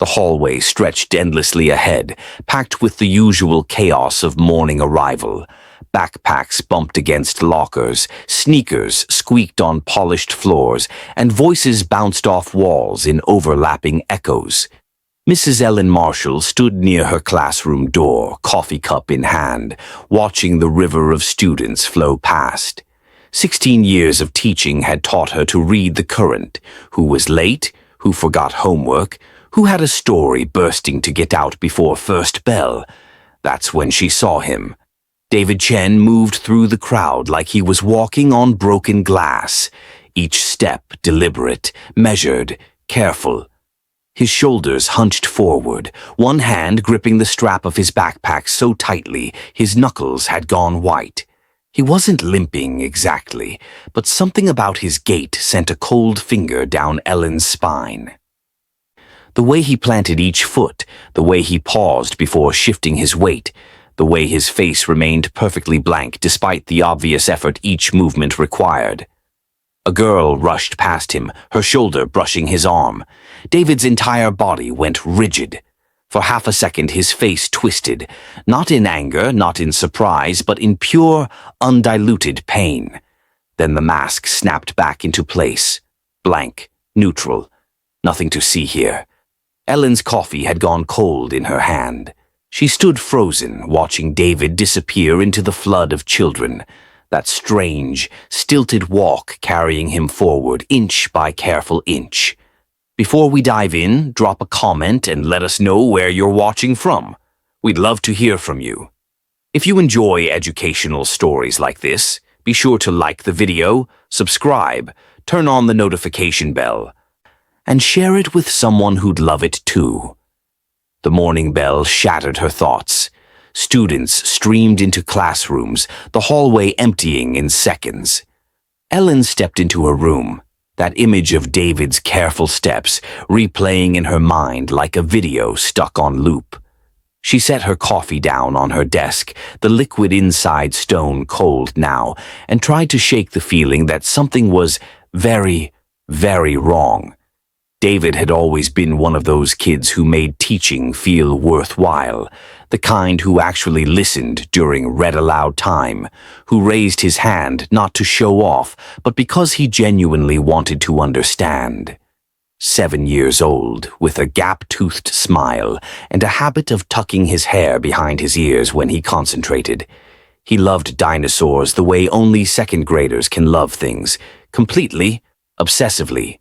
The hallway stretched endlessly ahead, packed with the usual chaos of morning arrival. Backpacks bumped against lockers, sneakers squeaked on polished floors, and voices bounced off walls in overlapping echoes. Mrs. Ellen Marshall stood near her classroom door, coffee cup in hand, watching the river of students flow past. 16 years of teaching had taught her to read the current: who was late, who forgot homework, who had a story bursting to get out before first bell. That's when she saw him. David Chen moved through the crowd like he was walking on broken glass, each step deliberate, measured, careful. His shoulders hunched forward, one hand gripping the strap of his backpack so tightly his knuckles had gone white. He wasn't limping exactly, but something about his gait sent a cold finger down Ellen's spine. The way he planted each foot, the way he paused before shifting his weight, the way his face remained perfectly blank despite the obvious effort each movement required. A girl rushed past him, her shoulder brushing his arm. David's entire body went rigid. For half a second his face twisted, not in anger, not in surprise, but in pure, undiluted pain. Then the mask snapped back into place. Blank, neutral, nothing to see here. Ellen's coffee had gone cold in her hand. She stood frozen, watching David disappear into the flood of children, that strange, stilted walk carrying him forward inch by careful inch. Before we dive in, drop a comment and let us know where you're watching from. We'd love to hear from you. If you enjoy educational stories like this, be sure to like the video, subscribe, turn on the notification bell, and share it with someone who'd love it too. The morning bell shattered her thoughts. Students streamed into classrooms, the hallway emptying in seconds. Ellen stepped into her room, that image of David's careful steps replaying in her mind like a video stuck on loop. She set her coffee down on her desk, the liquid inside stone cold now, and tried to shake the feeling that something was very, very wrong. David had always been one of those kids who made teaching feel worthwhile, the kind who actually listened during read-aloud time, who raised his hand not to show off, but because he genuinely wanted to understand. 7 years old, with a gap-toothed smile and a habit of tucking his hair behind his ears when he concentrated. He loved dinosaurs the way only second graders can love things, completely, obsessively,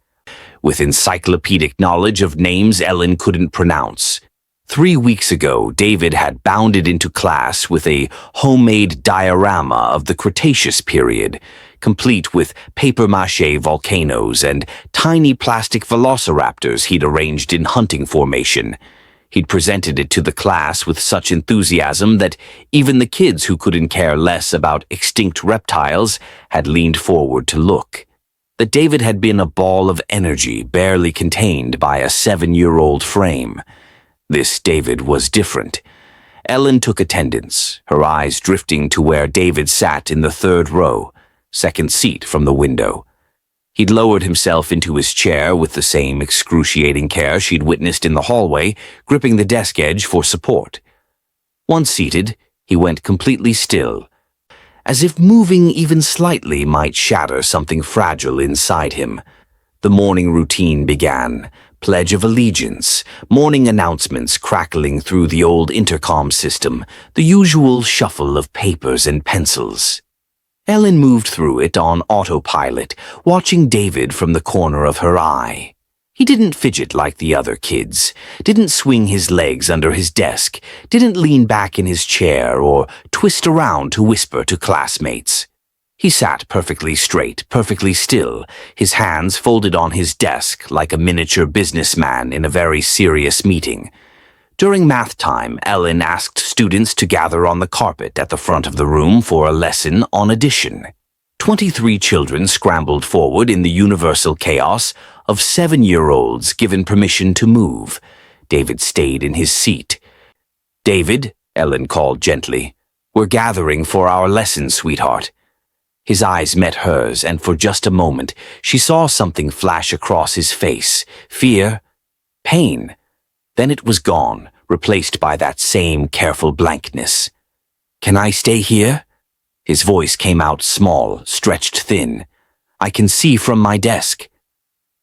with encyclopedic knowledge of names Ellen couldn't pronounce. 3 weeks ago, David had bounded into class with a homemade diorama of the Cretaceous period, complete with papier-mâché volcanoes and tiny plastic velociraptors he'd arranged in hunting formation. He'd presented it to the class with such enthusiasm that even the kids who couldn't care less about extinct reptiles had leaned forward to look. That David had been a ball of energy barely contained by a 7-year-old frame. This David was different. Ellen took attendance, her eyes drifting to where David sat in the third row, second seat from the window. He'd lowered himself into his chair with the same excruciating care she'd witnessed in the hallway, gripping the desk edge for support. Once seated, he went completely still, as if moving even slightly might shatter something fragile inside him. The morning routine began, Pledge of Allegiance, morning announcements crackling through the old intercom system, the usual shuffle of papers and pencils. Ellen moved through it on autopilot, watching David from the corner of her eye. He didn't fidget like the other kids, didn't swing his legs under his desk, didn't lean back in his chair or twist around to whisper to classmates. He sat perfectly straight, perfectly still, his hands folded on his desk like a miniature businessman in a very serious meeting. During math time, Ellen asked students to gather on the carpet at the front of the room for a lesson on addition. 23 children scrambled forward in the universal chaos of 7-year-olds given permission to move. David stayed in his seat. "David," Ellen called gently, "we're gathering for our lesson, sweetheart." His eyes met hers, and for just a moment, she saw something flash across his face. Fear, pain, Then it was gone, replaced by that same careful blankness. "Can I stay here?" His voice came out small, stretched thin. "I can see from my desk."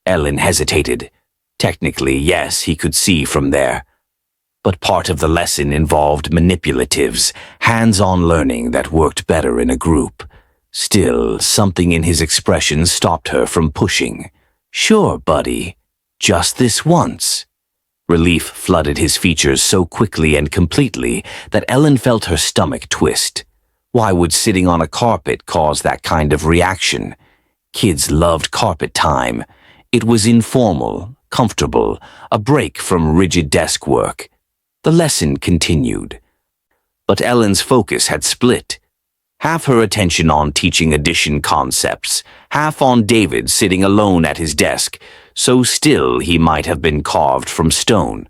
Ellen hesitated. Technically, yes, he could see from there. But part of the lesson involved manipulatives, hands-on learning that worked better in a group. Still, something in his expression stopped her from pushing. "Sure, buddy. Just this once." Relief flooded his features so quickly and completely that Ellen felt her stomach twist. Why would sitting on a carpet cause that kind of reaction? Kids loved carpet time. It was informal, comfortable, a break from rigid desk work. The lesson continued. But Ellen's focus had split. Half her attention on teaching addition concepts, half on David sitting alone at his desk, so still he might have been carved from stone.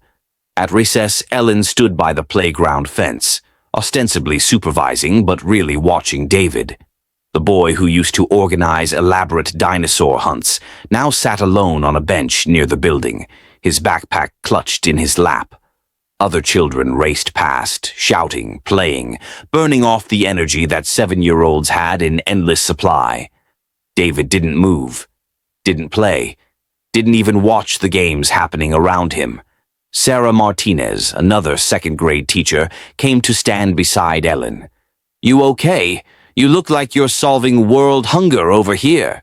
At recess, Ellen stood by the playground fence, ostensibly supervising but really watching David. The boy who used to organize elaborate dinosaur hunts now sat alone on a bench near the building, his backpack clutched in his lap. Other children raced past, shouting, playing, burning off the energy that 7-year-olds had in endless supply. David didn't move, didn't play, didn't even watch the games happening around him. Sarah Martinez, another second-grade teacher, came to stand beside Ellen. "You okay? You look like you're solving world hunger over here."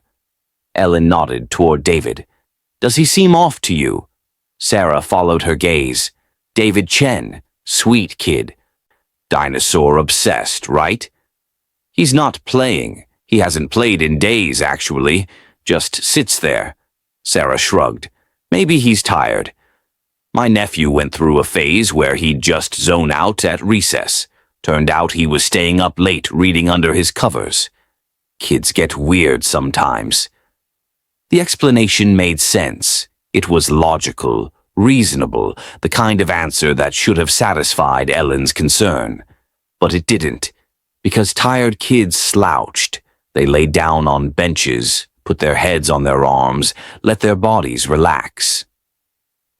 Ellen nodded toward David. "Does he seem off to you?" Sarah followed her gaze. "David Chen, sweet kid. Dinosaur obsessed, right?" "He's not playing. He hasn't played in days, actually. Just sits there." Sarah shrugged. "Maybe he's tired. My nephew went through a phase where he'd just zone out at recess. Turned out he was staying up late reading under his covers. Kids get weird sometimes." The explanation made sense. It was logical, reasonable, the kind of answer that should have satisfied Ellen's concern. But it didn't, because tired kids slouched. They lay down on benches, put their heads on their arms, let their bodies relax.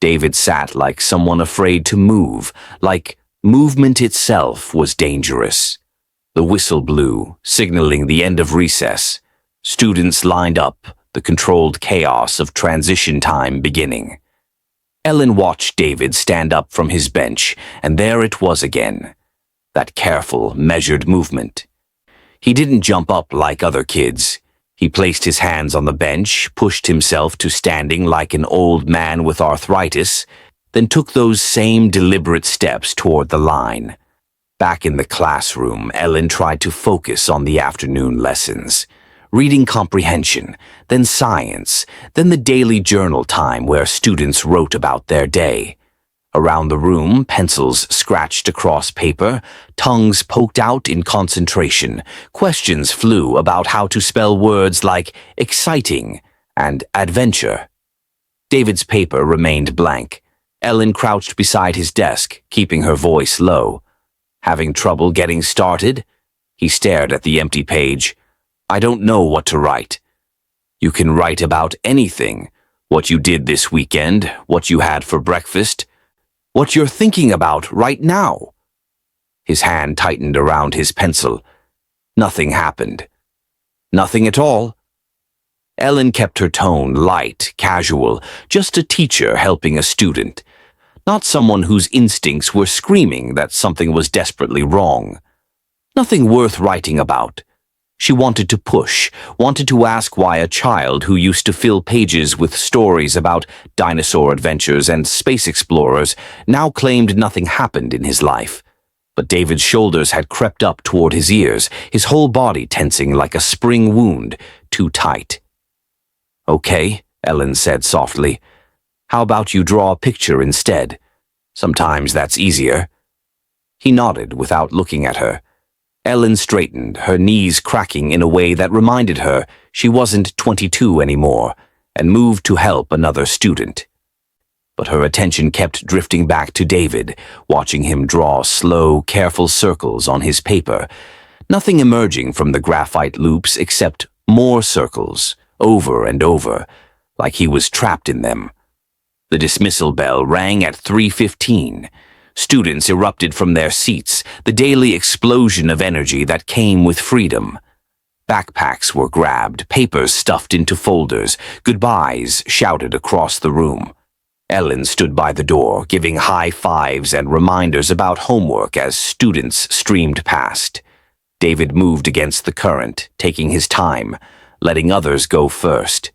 David sat like someone afraid to move, like movement itself was dangerous. The whistle blew, signaling the end of recess. Students lined up, the controlled chaos of transition time beginning. Ellen watched David stand up from his bench, and there it was again. That careful, measured movement. He didn't jump up like other kids. He placed his hands on the bench, pushed himself to standing like an old man with arthritis, then took those same deliberate steps toward the line. Back in the classroom, Ellen tried to focus on the afternoon lessons. Reading comprehension, then science, then the daily journal time where students wrote about their day. Around the room, pencils scratched across paper, tongues poked out in concentration, questions flew about how to spell words like exciting and adventure. David's paper remained blank. Ellen crouched beside his desk, keeping her voice low. "Having trouble getting started?" He stared at the empty page. "I don't know what to write." "You can write about anything. What you did this weekend, what you had for breakfast, what you're thinking about right now." His hand tightened around his pencil. Nothing happened. Nothing at all. Ellen kept her tone light, casual, just a teacher helping a student, not someone whose instincts were screaming that something was desperately wrong. Nothing worth writing about. She wanted to push, wanted to ask why a child who used to fill pages with stories about dinosaur adventures and space explorers now claimed nothing happened in his life. But David's shoulders had crept up toward his ears, his whole body tensing like a spring wound, too tight. "Okay," Ellen said softly. "How about you draw a picture instead? Sometimes that's easier." He nodded without looking at her. Ellen straightened, her knees cracking in a way that reminded her she wasn't 22 anymore, and moved to help another student. But her attention kept drifting back to David, watching him draw slow, careful circles on his paper, nothing emerging from the graphite loops except more circles, over and over, like he was trapped in them. The dismissal bell rang at 3:15. Students erupted from their seats, the daily explosion of energy that came with freedom. Backpacks were grabbed, papers stuffed into folders, goodbyes shouted across the room. Ellen stood by the door, giving high fives and reminders about homework as students streamed past. David moved against the current, taking his time, letting others go first.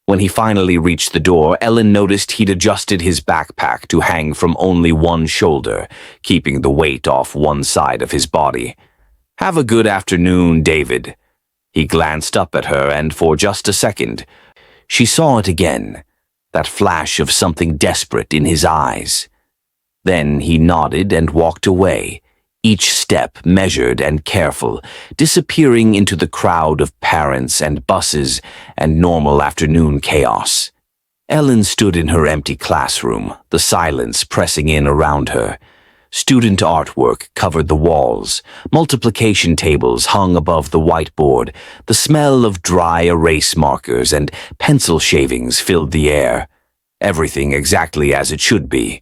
When he finally reached the door, Ellen noticed he'd adjusted his backpack to hang from only one shoulder, keeping the weight off one side of his body. "Have a good afternoon, David." He glanced up at her, and for just a second, she saw it again, that flash of something desperate in his eyes. Then he nodded and walked away, each step measured and careful, disappearing into the crowd of parents and buses and normal afternoon chaos. Ellen stood in her empty classroom, the silence pressing in around her. Student artwork covered the walls, multiplication tables hung above the whiteboard, the smell of dry erase markers and pencil shavings filled the air. Everything exactly as it should be.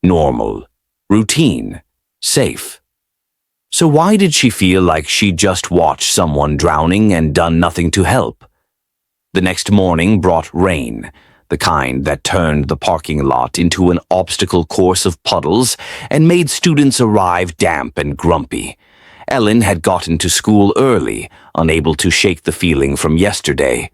Normal, routine, safe. So why did she feel like she'd just watched someone drowning and done nothing to help? The next morning brought rain, the kind that turned the parking lot into an obstacle course of puddles and made students arrive damp and grumpy. Ellen had gotten to school early, unable to shake the feeling from yesterday.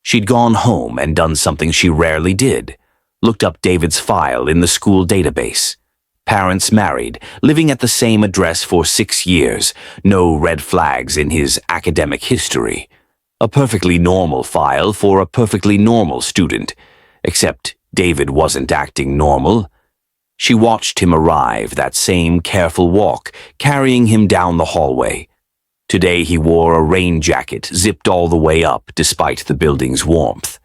She'd gone home and done something she rarely did, looked up David's file in the school database. Parents married, living at the same address for 6 years, no red flags in his academic history. A perfectly normal file for a perfectly normal student, except David wasn't acting normal. She watched him arrive, that same careful walk, carrying him down the hallway. Today he wore a rain jacket, zipped all the way up despite the building's warmth.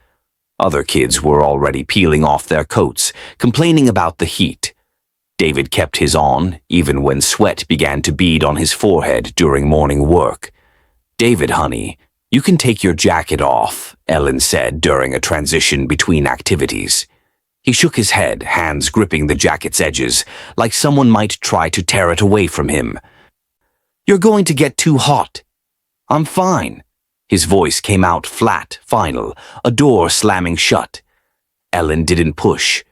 Other kids were already peeling off their coats, complaining about the heat. David kept his on, even when sweat began to bead on his forehead during morning work. "David, honey, you can take your jacket off," Ellen said during a transition between activities. He shook his head, hands gripping the jacket's edges, like someone might try to tear it away from him. "You're going to get too hot." "I'm fine." His voice came out flat, final, a door slamming shut. Ellen didn't push.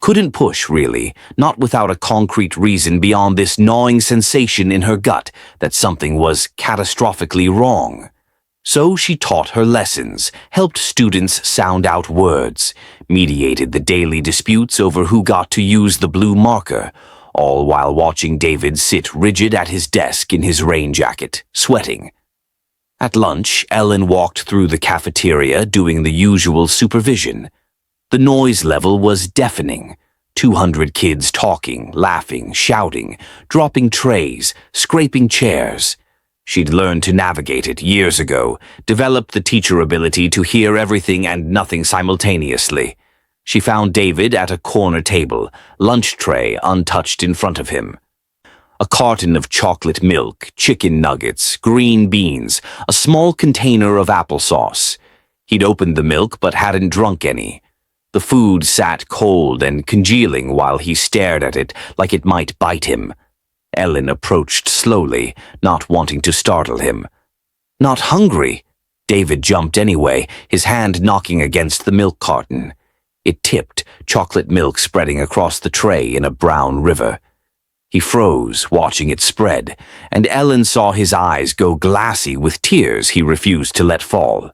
Couldn't push, really, not without a concrete reason beyond this gnawing sensation in her gut that something was catastrophically wrong. So she taught her lessons, helped students sound out words, mediated the daily disputes over who got to use the blue marker, all while watching David sit rigid at his desk in his rain jacket, sweating. At lunch, Ellen walked through the cafeteria doing the usual supervision. The noise level was deafening. 200 kids talking, laughing, shouting, dropping trays, scraping chairs. She'd learned to navigate it years ago, developed the teacher ability to hear everything and nothing simultaneously. She found David at a corner table, lunch tray untouched in front of him. A carton of chocolate milk, chicken nuggets, green beans, a small container of applesauce. He'd opened the milk but hadn't drunk any. The food sat cold and congealing while he stared at it like it might bite him. Ellen approached slowly, not wanting to startle him. "Not hungry?" David jumped anyway, his hand knocking against the milk carton. It tipped, chocolate milk spreading across the tray in a brown river. He froze, watching it spread, and Ellen saw his eyes go glassy with tears he refused to let fall.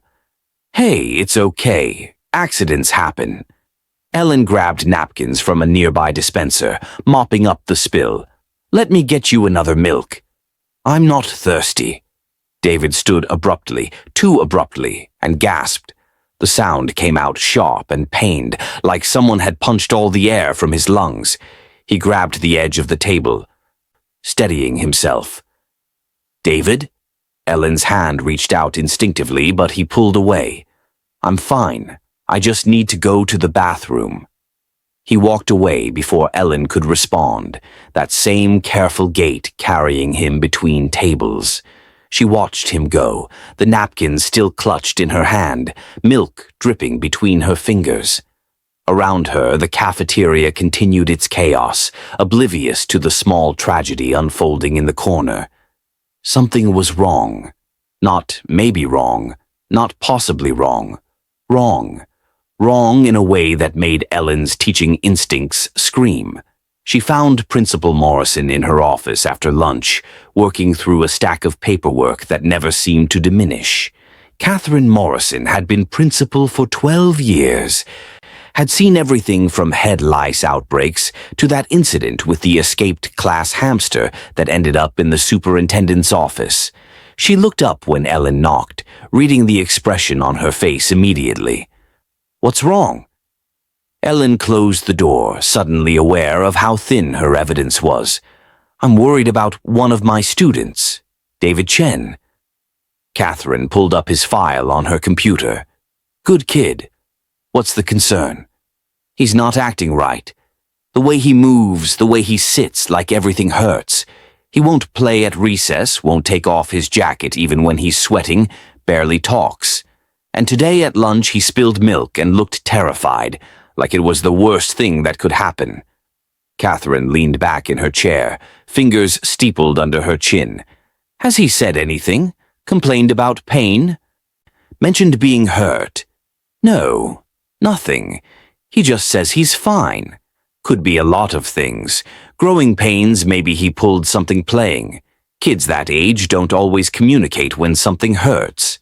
"Hey, it's okay. Accidents happen." Ellen grabbed napkins from a nearby dispenser, mopping up the spill. "Let me get you another milk." "I'm not thirsty." David stood abruptly, too abruptly, and gasped. The sound came out sharp and pained, like someone had punched all the air from his lungs. He grabbed the edge of the table, steadying himself. "David?" Ellen's hand reached out instinctively, but he pulled away. "I'm fine. I just need to go to the bathroom." He walked away before Ellen could respond, that same careful gait carrying him between tables. She watched him go, the napkin still clutched in her hand, milk dripping between her fingers. Around her, the cafeteria continued its chaos, oblivious to the small tragedy unfolding in the corner. Something was wrong. Not maybe wrong, not possibly wrong. Wrong. Wrong in a way that made Ellen's teaching instincts scream. She found Principal Morrison in her office after lunch, working through a stack of paperwork that never seemed to diminish. Catherine Morrison had been principal for 12 years, had seen everything from head lice outbreaks to that incident with the escaped class hamster that ended up in the superintendent's office. She looked up when Ellen knocked, reading the expression on her face immediately. "What's wrong?" Ellen closed the door, suddenly aware of how thin her evidence was. "I'm worried about one of my students, David Chen." Catherine pulled up his file on her computer. "Good kid. What's the concern?" "He's not acting right. The way he moves, the way he sits, like everything hurts. He won't play at recess, won't take off his jacket even when he's sweating, barely talks. And today at lunch he spilled milk and looked terrified, like it was the worst thing that could happen." Catherine leaned back in her chair, fingers steepled under her chin. "Has he said anything? Complained about pain? Mentioned being hurt?" "No, nothing. He just says he's fine. Could be a lot of things. Growing pains, maybe he pulled something playing. Kids that age don't always communicate when something hurts."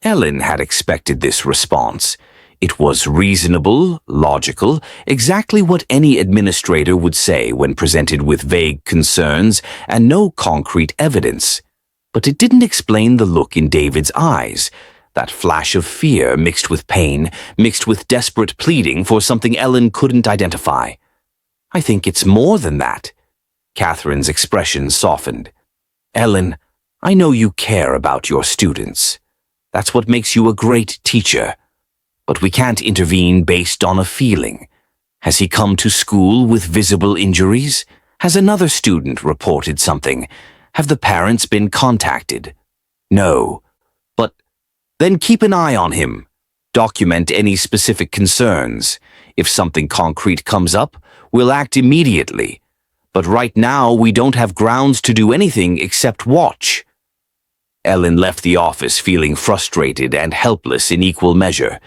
Ellen had expected this response. It was reasonable, logical, exactly what any administrator would say when presented with vague concerns and no concrete evidence. But it didn't explain the look in David's eyes, that flash of fear mixed with pain, mixed with desperate pleading for something Ellen couldn't identify. "I think it's more than that." Catherine's expression softened. "Ellen, I know you care about your students. That's what makes you a great teacher. But we can't intervene based on a feeling. Has he come to school with visible injuries? Has another student reported something? Have the parents been contacted? No. But then keep an eye on him. Document any specific concerns. If something concrete comes up, we'll act immediately. But right now we don't have grounds to do anything except watch." Ellen left the office feeling frustrated and helpless in equal measure.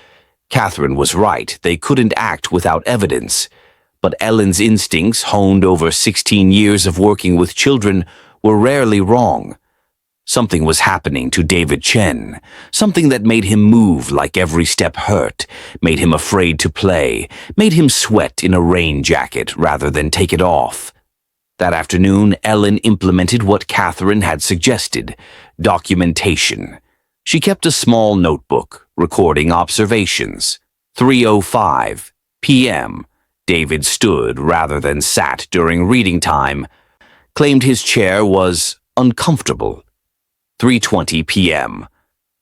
Catherine was right, they couldn't act without evidence. But Ellen's instincts, honed over 16 years of working with children, were rarely wrong. Something was happening to David Chen, something that made him move like every step hurt, made him afraid to play, made him sweat in a rain jacket rather than take it off. That afternoon, Ellen implemented what Catherine had suggested: documentation. She kept a small notebook, recording observations. 3:05 p.m. David stood rather than sat during reading time, claimed his chair was uncomfortable. 3:20 p.m.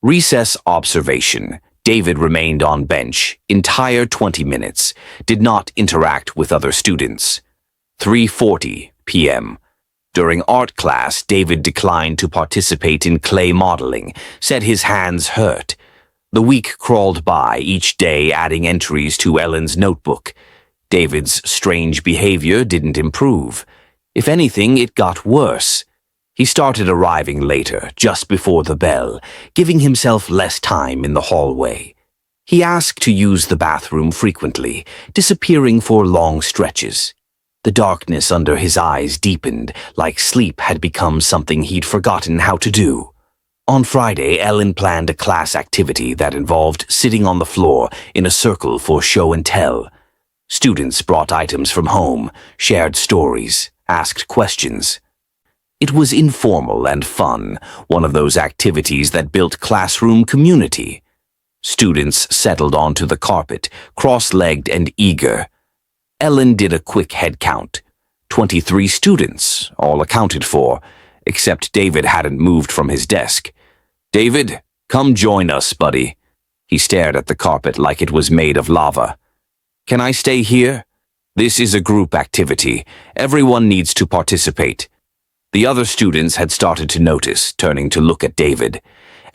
Recess observation. David remained on bench, entire 20 minutes, did not interact with other students. 3:40 p.m. During art class, David declined to participate in clay modeling, said his hands hurt. The week crawled by, each day adding entries to Ellen's notebook. David's strange behavior didn't improve. If anything, it got worse. He started arriving later, just before the bell, giving himself less time in the hallway. He asked to use the bathroom frequently, disappearing for long stretches. The darkness under his eyes deepened, like sleep had become something he'd forgotten how to do. On Friday, Ellen planned a class activity that involved sitting on the floor in a circle for show and tell. Students brought items from home, shared stories, asked questions. It was informal and fun, one of those activities that built classroom community. Students settled onto the carpet, cross-legged and eager. Ellen did a quick head count. 23 students, all accounted for, except David hadn't moved from his desk. "David, come join us, buddy." He stared at the carpet like it was made of lava. "Can I stay here? This is a group activity. Everyone needs to participate." The other students had started to notice, turning to look at David.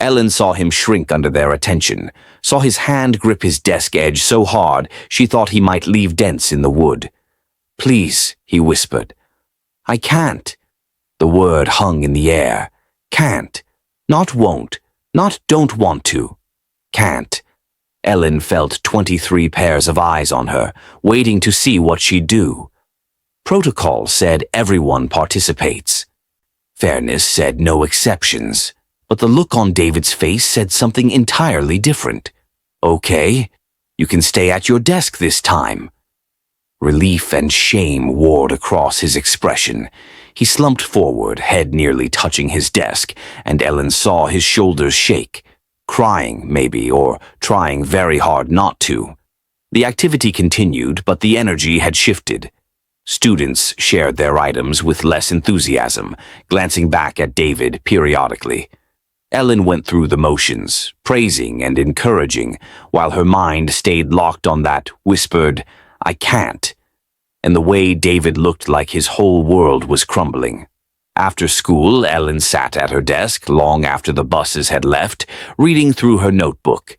Ellen saw him shrink under their attention, saw his hand grip his desk edge so hard she thought he might leave dents in the wood. "Please," he whispered. "I can't." The word hung in the air. Can't. Not won't. Not don't want to. Can't. Ellen felt 23 pairs of eyes on her, waiting to see what she'd do. Protocol said everyone participates. Fairness said no exceptions. But the look on David's face said something entirely different. "Okay, you can stay at your desk this time." Relief and shame warred across his expression. He slumped forward, head nearly touching his desk, and Ellen saw his shoulders shake. Crying, maybe, or trying very hard not to. The activity continued, but the energy had shifted. Students shared their items with less enthusiasm, glancing back at David periodically. Ellen went through the motions, praising and encouraging, while her mind stayed locked on that whispered, "I can't," and the way David looked like his whole world was crumbling. After school, Ellen sat at her desk long after the buses had left, reading through her notebook.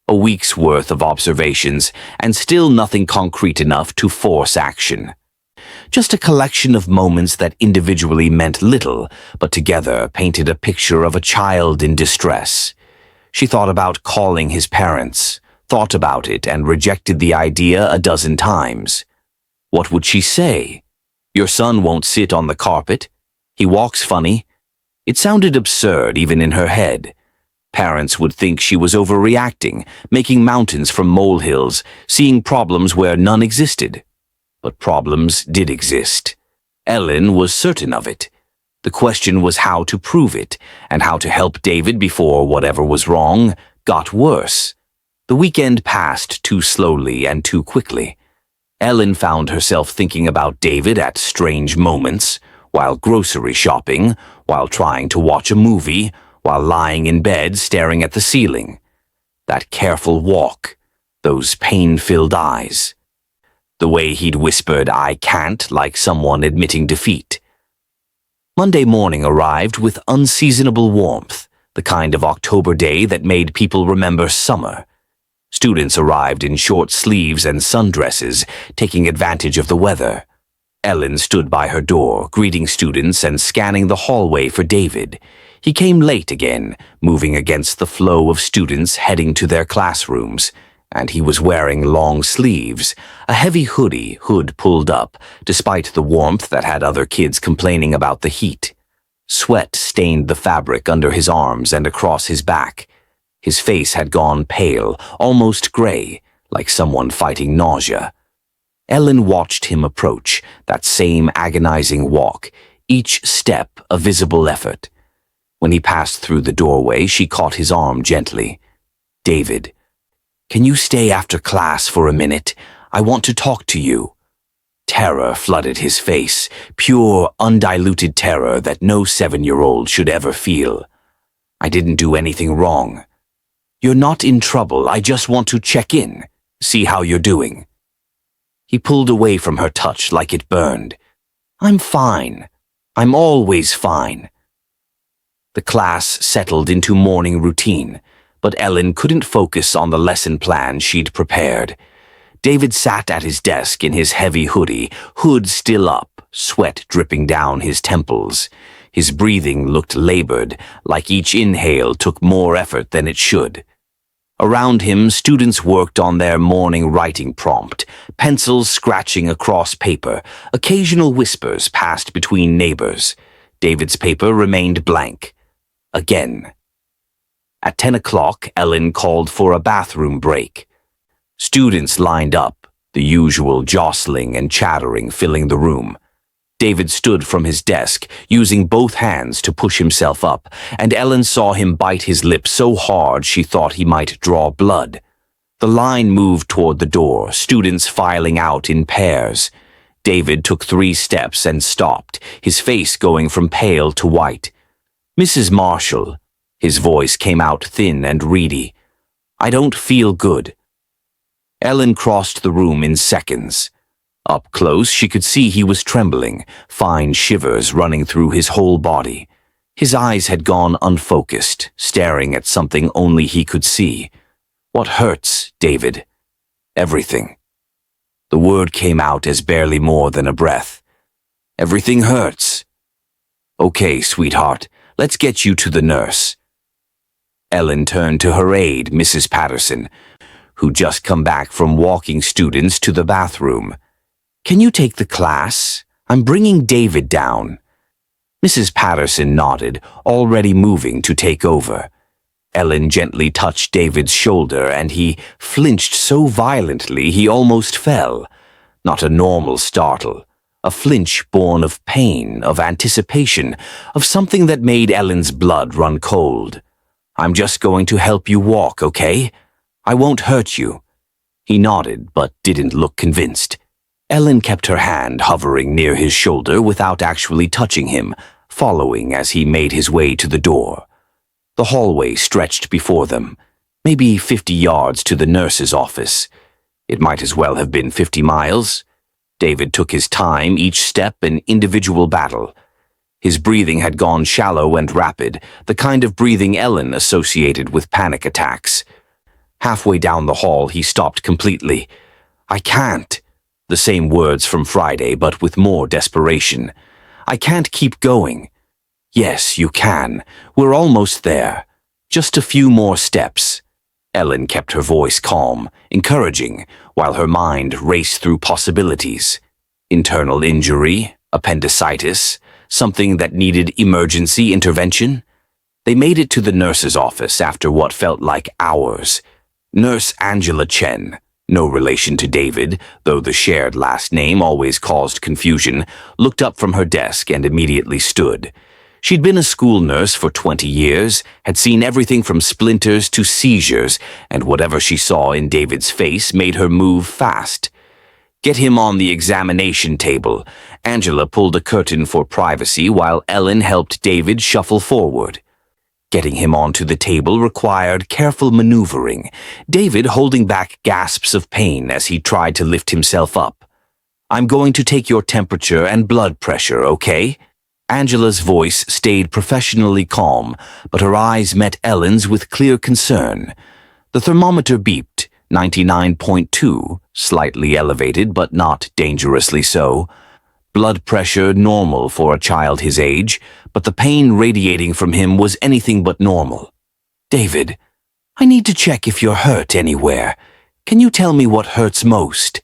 A week's worth of observations, and still nothing concrete enough to force action. Just a collection of moments that individually meant little, but together painted a picture of a child in distress. She thought about calling his parents, thought about it and rejected the idea a dozen times. What would she say? "Your son won't sit on the carpet. He walks funny." It sounded absurd even in her head. Parents would think she was overreacting, making mountains from molehills, seeing problems where none existed. But problems did exist. Ellen was certain of it. The question was how to prove it, and how to help David before whatever was wrong got worse. The weekend passed too slowly and too quickly. Ellen found herself thinking about David at strange moments, while grocery shopping, while trying to watch a movie, while lying in bed staring at the ceiling. That careful walk, those pain-filled eyes. The way he'd whispered, "I can't," like someone admitting defeat. Monday morning arrived with unseasonable warmth, the kind of October day that made people remember summer. Students arrived in short sleeves and sundresses, taking advantage of the weather. Ellen stood by her door, greeting students and scanning the hallway for David. He came late again, moving against the flow of students heading to their classrooms. And he was wearing long sleeves, a heavy hood pulled up, despite the warmth that had other kids complaining about the heat. Sweat stained the fabric under his arms and across his back. His face had gone pale, almost gray, like someone fighting nausea. Ellen watched him approach, that same agonizing walk, each step a visible effort. When he passed through the doorway, she caught his arm gently. "David, can you stay after class for a minute? I want to talk to you." Terror flooded his face, pure, undiluted terror that no 7-year-old should ever feel. "I didn't do anything wrong." "You're not in trouble. I just want to check in, see how you're doing." He pulled away from her touch like it burned. "I'm fine. I'm always fine." The class settled into morning routine, but Ellen couldn't focus on the lesson plan she'd prepared. David sat at his desk in his heavy hood still up, sweat dripping down his temples. His breathing looked labored, like each inhale took more effort than it should. Around him, students worked on their morning writing prompt, pencils scratching across paper, occasional whispers passed between neighbors. David's paper remained blank. Again. At 10 o'clock, Ellen called for a bathroom break. Students lined up, the usual jostling and chattering filling the room. David stood from his desk, using both hands to push himself up, and Ellen saw him bite his lip so hard she thought he might draw blood. The line moved toward the door, students filing out in pairs. David took 3 steps and stopped, his face going from pale to white. "Mrs. Marshall," his voice came out thin and reedy. "I don't feel good." Ellen crossed the room in seconds. Up close, she could see he was trembling, fine shivers running through his whole body. His eyes had gone unfocused, staring at something only he could see. "What hurts, David?" "Everything." The word came out as barely more than a breath. "Everything hurts." "Okay, sweetheart, let's get you to the nurse." Ellen turned to her aide, Mrs. Patterson, who'd just come back from walking students to the bathroom. "Can you take the class? I'm bringing David down." Mrs. Patterson nodded, already moving to take over. Ellen gently touched David's shoulder, and he flinched so violently he almost fell. Not a normal startle, a flinch born of pain, of anticipation, of something that made Ellen's blood run cold. "I'm just going to help you walk, okay? I won't hurt you." He nodded, but didn't look convinced. Ellen kept her hand hovering near his shoulder without actually touching him, following as he made his way to the door. The hallway stretched before them, maybe 50 yards to the nurse's office. It might as well have been 50 miles. David took his time, each step an individual battle. His breathing had gone shallow and rapid, the kind of breathing Ellen associated with panic attacks. Halfway down the hall, he stopped completely. "I can't." The same words from Friday, but with more desperation. "I can't keep going." "Yes, you can. We're almost there. Just a few more steps." Ellen kept her voice calm, encouraging, while her mind raced through possibilities. Internal injury, appendicitis, something that needed emergency intervention. They made it to the nurse's office after what felt like hours. Nurse Angela Chen, no relation to David, though the shared last name always caused confusion, looked up from her desk and immediately stood. She'd been a school nurse for 20 years, had seen everything from splinters to seizures, and whatever she saw in David's face made her move fast. "Get him on the examination table." Angela pulled a curtain for privacy while Ellen helped David shuffle forward. Getting him onto the table required careful maneuvering, David holding back gasps of pain as he tried to lift himself up. "I'm going to take your temperature and blood pressure, okay?" Angela's voice stayed professionally calm, but her eyes met Ellen's with clear concern. The thermometer beeped, 99.2, slightly elevated but not dangerously so. Blood pressure normal for a child his age, but the pain radiating from him was anything but normal. "David, I need to check if you're hurt anywhere. Can you tell me what hurts most?"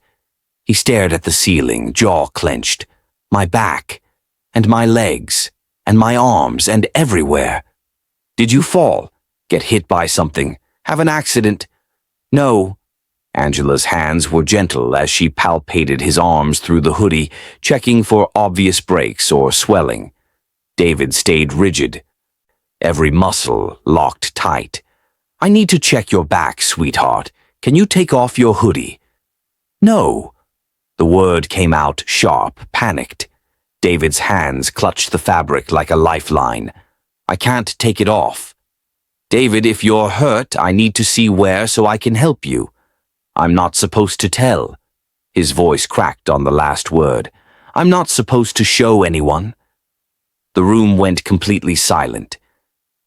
He stared at the ceiling, jaw clenched. "My back, and my legs, and my arms, and everywhere." "Did you fall? Get hit by something? Have an accident?" "No." Angela's hands were gentle as she palpated his arms through the hoodie, checking for obvious breaks or swelling. David stayed rigid, every muscle locked tight. "I need to check your back, sweetheart. Can you take off your hoodie?" "No." The word came out sharp, panicked. David's hands clutched the fabric like a lifeline. "I can't take it off." "David, if you're hurt, I need to see where so I can help you." "I'm not supposed to tell." His voice cracked on the last word. "I'm not supposed to show anyone." The room went completely silent.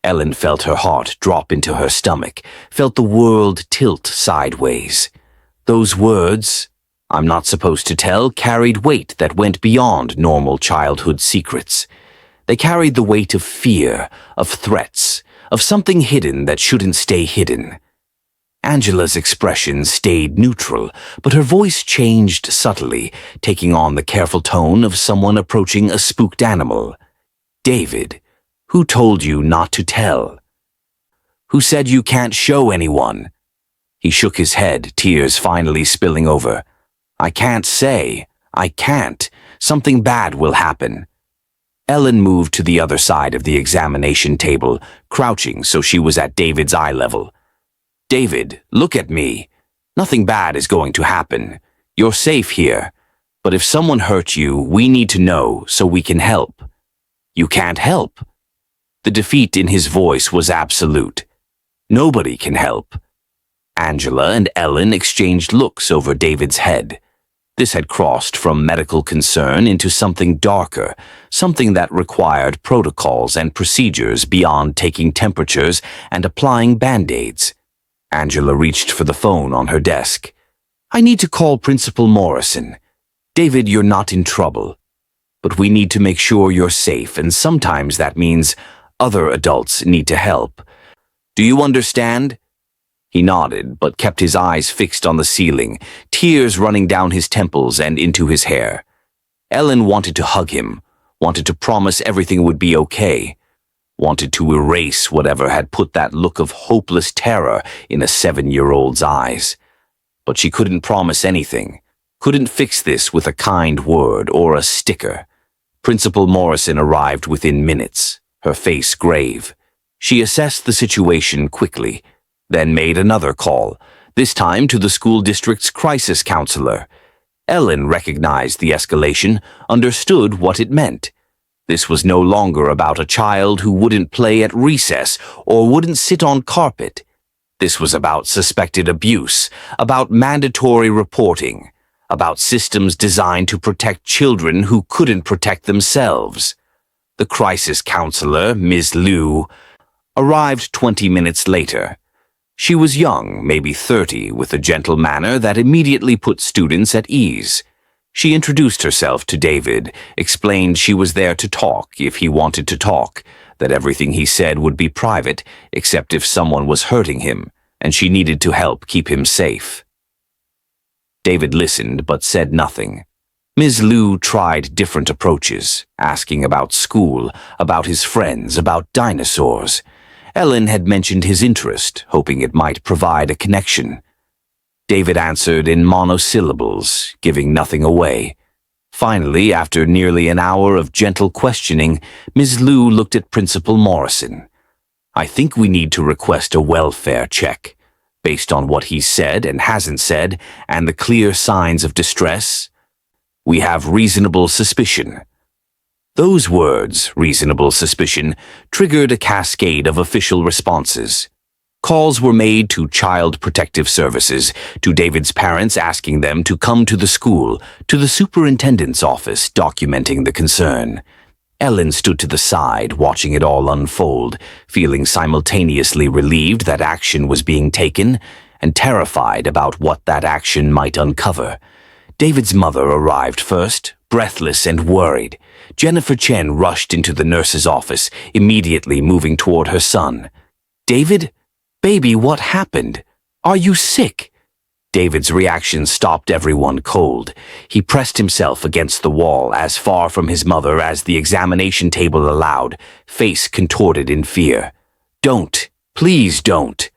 Ellen felt her heart drop into her stomach, felt the world tilt sideways. Those words, "I'm not supposed to tell," carried weight that went beyond normal childhood secrets. They carried the weight of fear, of threats, of something hidden that shouldn't stay hidden. Angela's expression stayed neutral, but her voice changed subtly, taking on the careful tone of someone approaching a spooked animal. "David, who told you not to tell? Who said you can't show anyone?" He shook his head, tears finally spilling over. "I can't say. I can't. Something bad will happen." Ellen moved to the other side of the examination table, crouching so she was at David's eye level. "David, look at me. Nothing bad is going to happen. You're safe here. But if someone hurt you, we need to know so we can help." "You can't help." The defeat in his voice was absolute. "Nobody can help." Angela and Ellen exchanged looks over David's head. This had crossed from medical concern into something darker, something that required protocols and procedures beyond taking temperatures and applying band-aids. Angela reached for the phone on her desk. "I need to call Principal Morrison. David, you're not in trouble. But we need to make sure you're safe, and sometimes that means other adults need to help. Do you understand?" He nodded, but kept his eyes fixed on the ceiling, tears running down his temples and into his hair. Ellen wanted to hug him, wanted to promise everything would be okay, wanted to erase whatever had put that look of hopeless terror in a 7-year-old's eyes. But she couldn't promise anything, couldn't fix this with a kind word or a sticker. Principal Morrison arrived within minutes, her face grave. She assessed the situation quickly, then made another call, this time to the school district's crisis counselor. Ellen recognized the escalation, understood what it meant. This was no longer about a child who wouldn't play at recess or wouldn't sit on carpet. This was about suspected abuse, about mandatory reporting, about systems designed to protect children who couldn't protect themselves. The crisis counselor, Ms. Liu, arrived 20 minutes later. She was young, maybe 30, with a gentle manner that immediately put students at ease. She introduced herself to David, explained she was there to talk if he wanted to talk, that everything he said would be private, except if someone was hurting him, and she needed to help keep him safe. David listened but said nothing. Ms. Liu tried different approaches, asking about school, about his friends, about dinosaurs. Ellen had mentioned his interest, hoping it might provide a connection. David answered in monosyllables, giving nothing away. Finally, after nearly an hour of gentle questioning, Ms. Liu looked at Principal Morrison. "I think we need to request a welfare check. Based on what he said and hasn't said, and the clear signs of distress, we have reasonable suspicion." Those words, reasonable suspicion, triggered a cascade of official responses. Calls were made to Child Protective Services, to David's parents asking them to come to the school, to the superintendent's office documenting the concern. Ellen stood to the side, watching it all unfold, feeling simultaneously relieved that action was being taken and terrified about what that action might uncover. David's mother arrived first, breathless and worried. Jennifer Chen rushed into the nurse's office, immediately moving toward her son. "David? Baby, what happened? Are you sick?" David's reaction stopped everyone cold. He pressed himself against the wall, as far from his mother as the examination table allowed, face contorted in fear. "Don't. Please don't."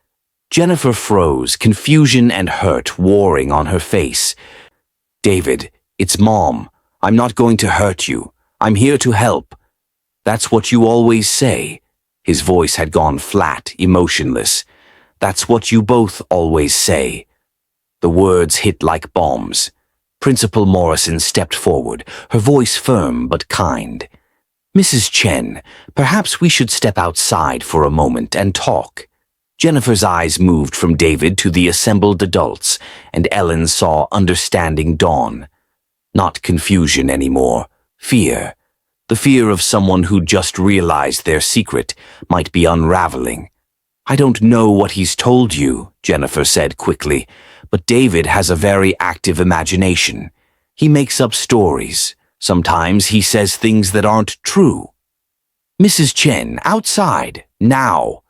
Jennifer froze, confusion and hurt warring on her face. "David, it's Mom. I'm not going to hurt you. I'm here to help." "That's what you always say." His voice had gone flat, emotionless. "That's what you both always say." The words hit like bombs. Principal Morrison stepped forward, her voice firm but kind. "Mrs. Chen, perhaps we should step outside for a moment and talk." Jennifer's eyes moved from David to the assembled adults, and Ellen saw understanding dawn. Not confusion anymore, fear. The fear of someone who just realized their secret might be unraveling. "I don't know what he's told you," Jennifer said quickly, "but David has a very active imagination. He makes up stories. Sometimes he says things that aren't true." "Mrs. Chen, outside, now."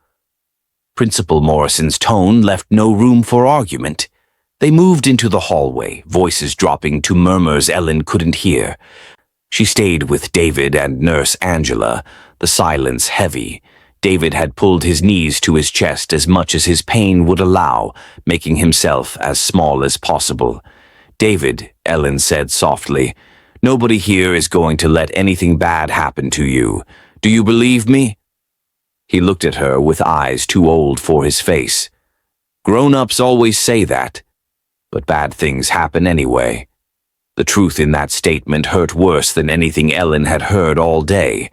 Principal Morrison's tone left no room for argument. They moved into the hallway, voices dropping to murmurs Ellen couldn't hear. She stayed with David and Nurse Angela, the silence heavy. David had pulled his knees to his chest as much as his pain would allow, making himself as small as possible. "David," Ellen said softly, "nobody here is going to let anything bad happen to you. Do you believe me?" He looked at her with eyes too old for his face. "Grown-ups always say that, but bad things happen anyway." The truth in that statement hurt worse than anything Ellen had heard all day.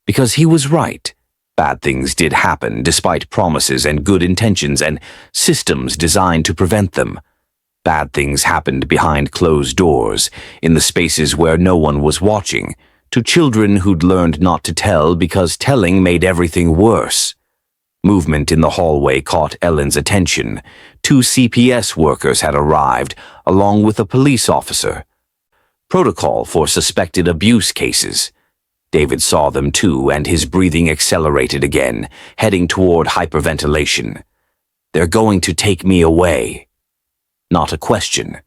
Because he was right. Bad things did happen despite promises and good intentions and systems designed to prevent them. Bad things happened behind closed doors, in the spaces where no one was watching, to children who'd learned not to tell because telling made everything worse. Movement in the hallway caught Ellen's attention. 2 CPS workers had arrived, along with a police officer. Protocol for suspected abuse cases. David saw them too, and his breathing accelerated again, heading toward hyperventilation. They're going to take me away. Not a question.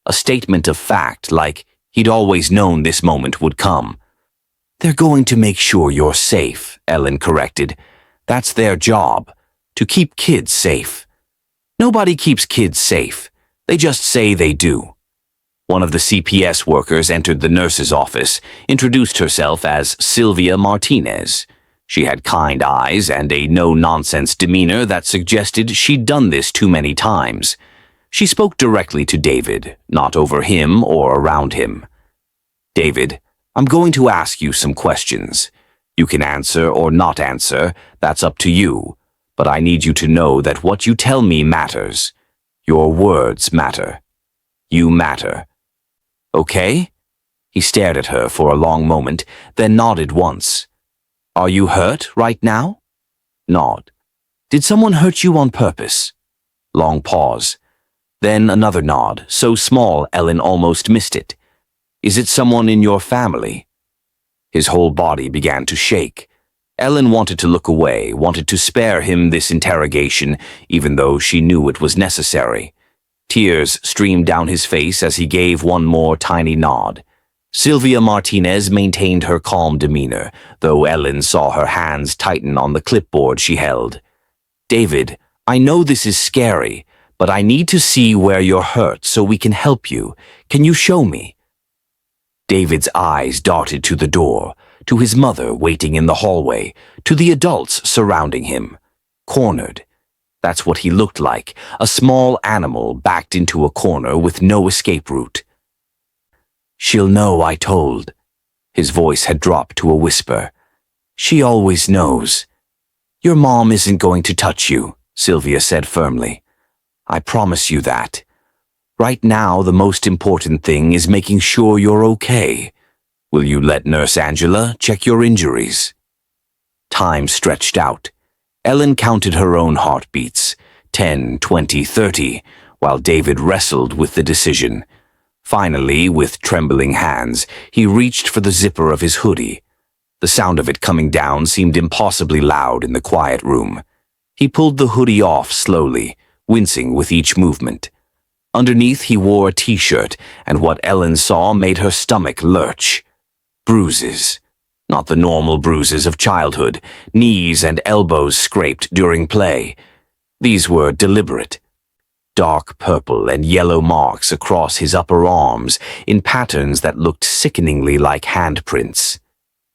A statement of fact, like he'd always known this moment would come. They're going to make sure you're safe, Ellen corrected. That's their job, to keep kids safe. Nobody keeps kids safe. They just say they do. One of the CPS workers entered the nurse's office, introduced herself as Sylvia Martinez. She had kind eyes and a no-nonsense demeanor that suggested she'd done this too many times. She spoke directly to David, not over him or around him. David, I'm going to ask you some questions. You can answer or not answer, that's up to you. But I need you to know that what you tell me matters. Your words matter. You matter. Okay? He stared at her for a long moment, then nodded once. Are you hurt right now? Nod. Did someone hurt you on purpose? Long pause. Then another nod, so small Ellen almost missed it. Is it someone in your family? His whole body began to shake. Ellen wanted to look away, wanted to spare him this interrogation, even though she knew it was necessary. Tears streamed down his face as he gave one more tiny nod. Sylvia Martinez maintained her calm demeanor, though Ellen saw her hands tighten on the clipboard she held. David, I know this is scary, but I need to see where you're hurt so we can help you. Can you show me? David's eyes darted to the door, to his mother waiting in the hallway, to the adults surrounding him. Cornered. That's what he looked like, a small animal backed into a corner with no escape route. She'll know I told. His voice had dropped to a whisper. She always knows. Your mom isn't going to touch you, Sylvia said firmly. I promise you that. Right now, the most important thing is making sure you're okay. Will you let Nurse Angela check your injuries? Time stretched out. Ellen counted her own heartbeats, 10, 20, 30, while David wrestled with the decision. Finally, with trembling hands, he reached for the zipper of his hoodie. The sound of it coming down seemed impossibly loud in the quiet room. He pulled the hoodie off slowly, wincing with each movement. Underneath he wore a t-shirt, and what Ellen saw made her stomach lurch. Bruises. Not the normal bruises of childhood, knees and elbows scraped during play. These were deliberate. Dark purple and yellow marks across his upper arms in patterns that looked sickeningly like handprints.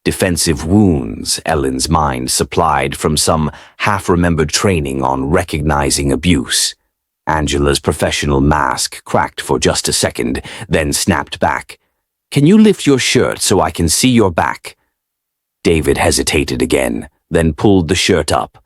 Defensive wounds, Ellen's mind supplied from some half-remembered training on recognizing abuse. Angela's professional mask cracked for just a second, then snapped back. Can you lift your shirt so I can see your back? David hesitated again, then pulled the shirt up.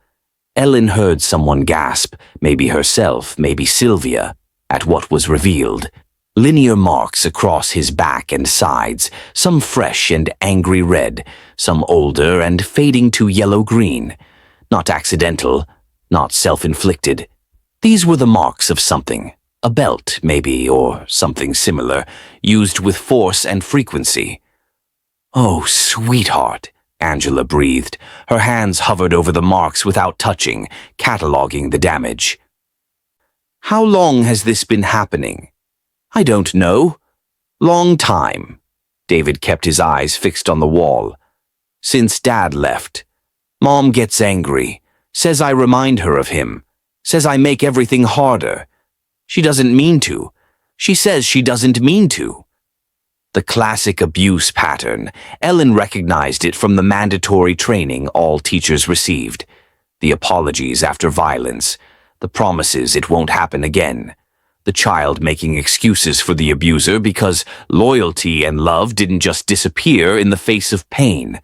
Ellen heard someone gasp, maybe herself, maybe Sylvia, at what was revealed. Linear marks across his back and sides, some fresh and angry red, some older and fading to yellow-green. Not accidental, not self-inflicted. These were the marks of something, a belt, maybe, or something similar, used with force and frequency. Oh, sweetheart, Angela breathed. Her hands hovered over the marks without touching, cataloging the damage. How long has this been happening? I don't know. Long time. David kept his eyes fixed on the wall. Since Dad left. Mom gets angry, says I remind her of him, says I make everything harder. She doesn't mean to. She says she doesn't mean to. The classic abuse pattern. Ellen recognized it from the mandatory training all teachers received. The apologies after violence. The promises it won't happen again. The child making excuses for the abuser because loyalty and love didn't just disappear in the face of pain.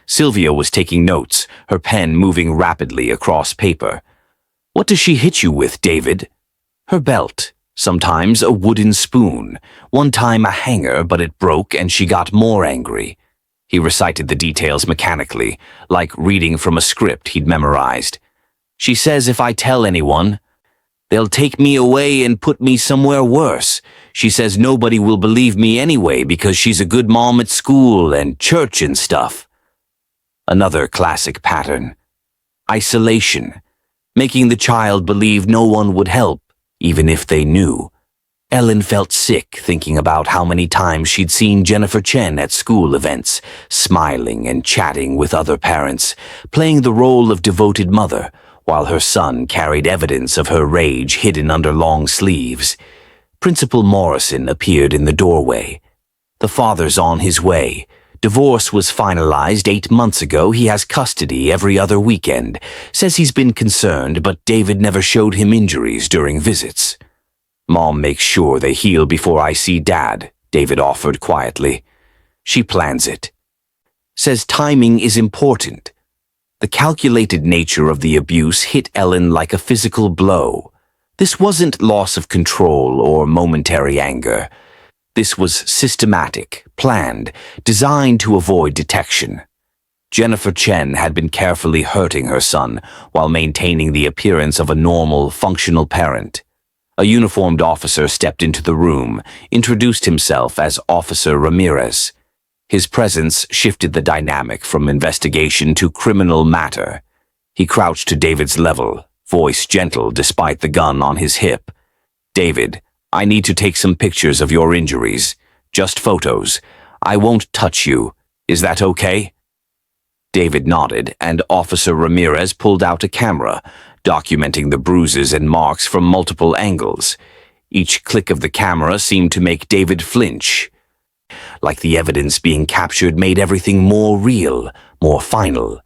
Sylvia was taking notes, her pen moving rapidly across paper. What does she hit you with, David? Her belt. Sometimes a wooden spoon, one time a hanger, but it broke and she got more angry. He recited the details mechanically, like reading from a script he'd memorized. She says if I tell anyone, they'll take me away and put me somewhere worse. She says nobody will believe me anyway because she's a good mom at school and church and stuff. Another classic pattern. Isolation, making the child believe no one would help, even if they knew. Ellen felt sick thinking about how many times she'd seen Jennifer Chen at school events, smiling and chatting with other parents, playing the role of devoted mother, while her son carried evidence of her rage hidden under long sleeves. Principal Morrison appeared in the doorway. The father's on his way. Divorce was finalized 8 months ago. He has custody every other weekend. Says he's been concerned, but David never showed him injuries during visits. Mom makes sure they heal before I see Dad, David offered quietly. She plans it. Says timing is important. The calculated nature of the abuse hit Ellen like a physical blow. This wasn't loss of control or momentary anger. This was systematic, planned, designed to avoid detection. Jennifer Chen had been carefully hurting her son while maintaining the appearance of a normal, functional parent. A uniformed officer stepped into the room, introduced himself as Officer Ramirez. His presence shifted the dynamic from investigation to criminal matter. He crouched to David's level, voice gentle despite the gun on his hip. David, I need to take some pictures of your injuries. Just photos. I won't touch you. Is that okay? David nodded, and Officer Ramirez pulled out a camera, documenting the bruises and marks from multiple angles. Each click of the camera seemed to make David flinch. Like the evidence being captured made everything more real, more final.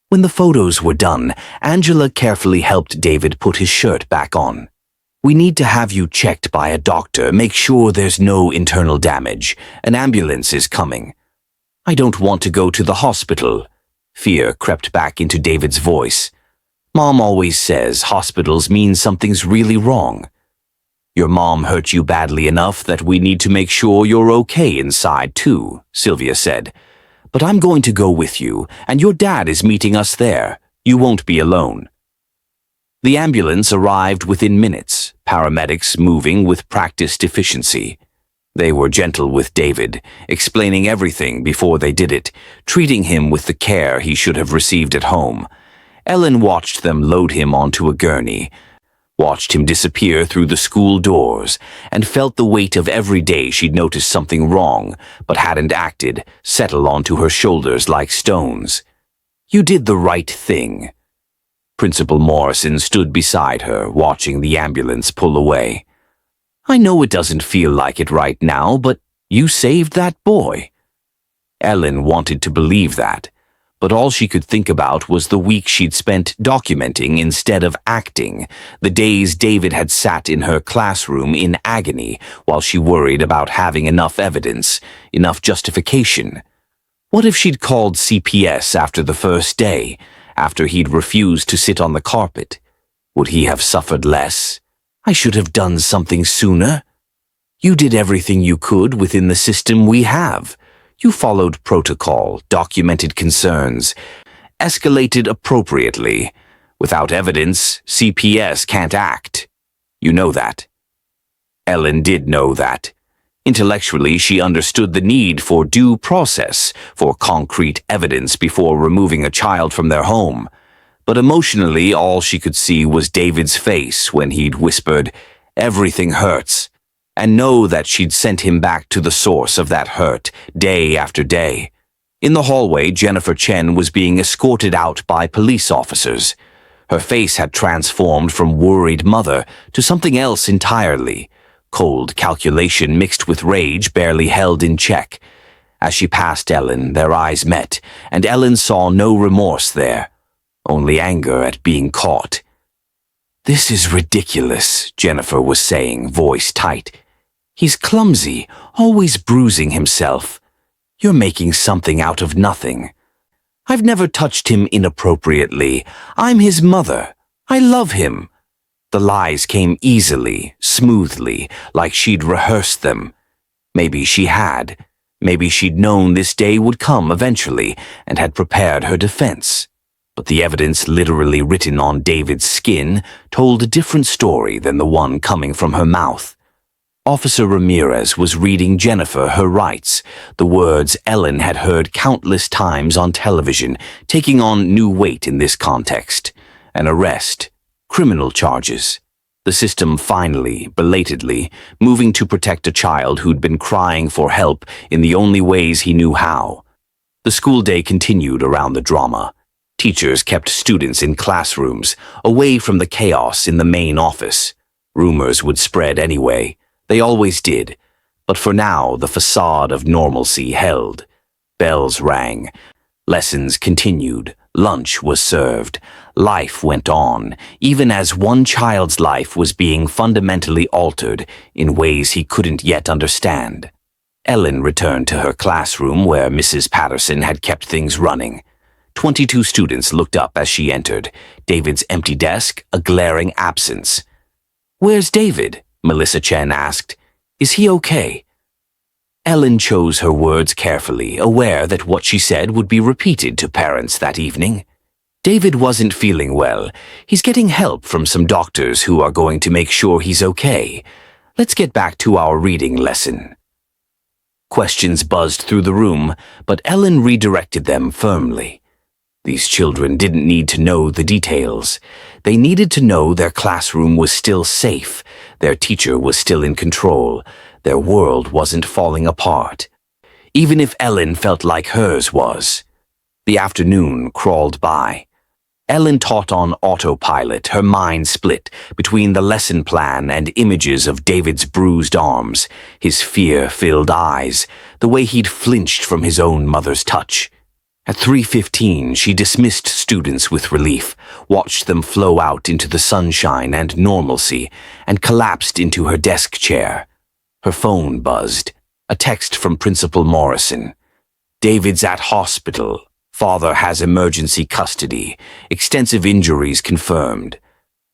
When the photos were done, Angela carefully helped David put his shirt back on. We need to have you checked by a doctor, make sure there's no internal damage. An ambulance is coming. I don't want to go to the hospital. Fear crept back into David's voice. Mom always says hospitals mean something's really wrong. Your mom hurt you badly enough that we need to make sure you're okay inside too, Sylvia said. But I'm going to go with you, and your dad is meeting us there. You won't be alone. The ambulance arrived within minutes, paramedics moving with practiced efficiency. They were gentle with David, explaining everything before they did it, treating him with the care he should have received at home. Ellen watched them load him onto a gurney, watched him disappear through the school doors, and felt the weight of every day she'd noticed something wrong, but hadn't acted, settle onto her shoulders like stones. You did the right thing. Principal Morrison stood beside her, watching the ambulance pull away. I know it doesn't feel like it right now, but you saved that boy. Ellen wanted to believe that, but all she could think about was the week she'd spent documenting instead of acting, the days David had sat in her classroom in agony while she worried about having enough evidence, enough justification. What if she'd called CPS after the first day, after he'd refused to sit on the carpet? Would he have suffered less? I should have done something sooner. You did everything you could within the system we have. You followed protocol, documented concerns, escalated appropriately. Without evidence, CPS can't act. You know that. Ellen did know that. Intellectually, she understood the need for due process, for concrete evidence before removing a child from their home. But emotionally, all she could see was David's face when he'd whispered, "Everything hurts," and know that she'd sent him back to the source of that hurt, day after day. In the hallway, Jennifer Chen was being escorted out by police officers. Her face had transformed from worried mother to something else entirely. Cold calculation mixed with rage barely held in check. As she passed Ellen, their eyes met, and Ellen saw no remorse there, only anger at being caught. "This is ridiculous," Jennifer was saying, voice tight. "He's clumsy, always bruising himself. You're making something out of nothing. I've never touched him inappropriately. I'm his mother. I love him." The lies came easily, smoothly, like she'd rehearsed them. Maybe she had. Maybe she'd known this day would come eventually and had prepared her defense. But the evidence literally written on David's skin told a different story than the one coming from her mouth. Officer Ramirez was reading Jennifer her rights, the words Ellen had heard countless times on television, taking on new weight in this context. An arrest, criminal charges. The system finally, belatedly, moving to protect a child who'd been crying for help in the only ways he knew how. The school day continued around the drama. Teachers kept students in classrooms, away from the chaos in the main office. Rumors would spread anyway. They always did. But for now, the facade of normalcy held. Bells rang. Lessons continued. Lunch was served. Life went on, even as one child's life was being fundamentally altered in ways he couldn't yet understand. Ellen returned to her classroom where Mrs. Patterson had kept things running. 22 students looked up as she entered. David's empty desk, a glaring absence. "Where's David?" Melissa Chen asked. "Is he okay?" Ellen chose her words carefully, aware that what she said would be repeated to parents that evening. David wasn't feeling well. He's getting help from some doctors who are going to make sure he's okay. Let's get back to our reading lesson. Questions buzzed through the room, but Ellen redirected them firmly. These children didn't need to know the details. They needed to know their classroom was still safe, their teacher was still in control, their world wasn't falling apart. Even if Ellen felt like hers was. The afternoon crawled by. Ellen taught on autopilot, her mind split between the lesson plan and images of David's bruised arms, his fear-filled eyes, the way he'd flinched from his own mother's touch. At 3:15, she dismissed students with relief, watched them flow out into the sunshine and normalcy, and collapsed into her desk chair. Her phone buzzed. A text from Principal Morrison. "David's at hospital. Father has emergency custody. Extensive injuries confirmed.